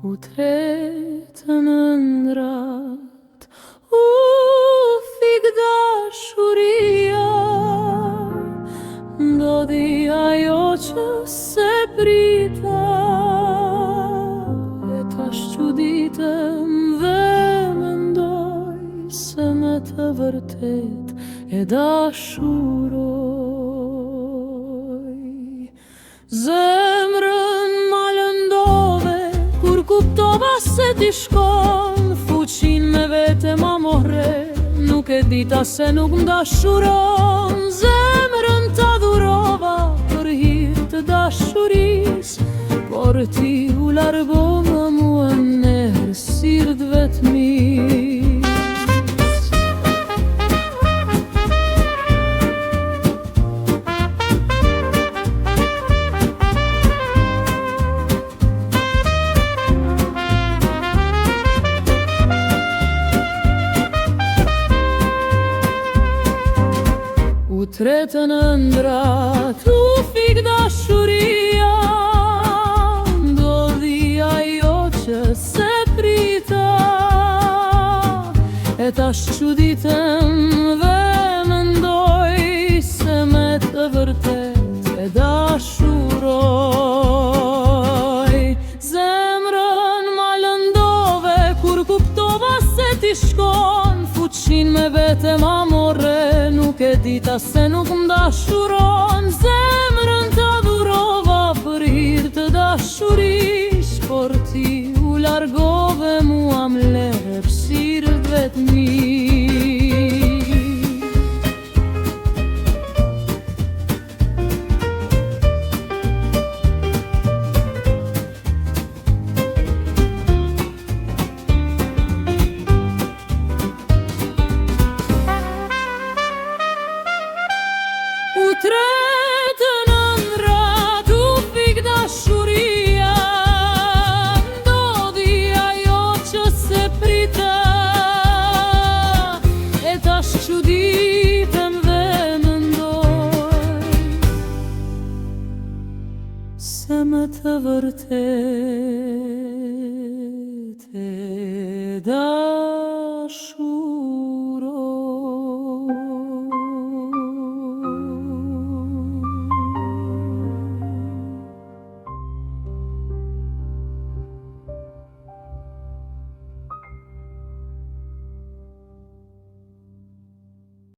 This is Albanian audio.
U tretën ëndrat, u fik dashuria, ndodhi ajo që se prita, e tash çuditem dhe mendoj se me të vërtet e dashuroj. Zemrën ma lëndove kur kuptova se ti shkon, fuqin me vete ma morre, nuk e dita se nuk m'dashuron. Zemrën ta dhurova për hir të dashuris, por ti u largova mua në errësirë vetmis. U tretën ëndrat, u fik dashuria, ndodhi ajo që se prita, e tash çuditem dhe mendoj se me të vërtet e dashuroj. Zemrën ma lëndove kur kuptova se ti shkon, fuqin me vete ma morre, nuk e dita se nuk m'dashuron. Zemrën ta dhurova për hir të dashuris, por ti u largove mua m'le errësirë vetmis. U tretën ëndrat, u fik dashuria, ndodhi ajo që se prita, e tash çuditem dhe mendoj se me të vërtet e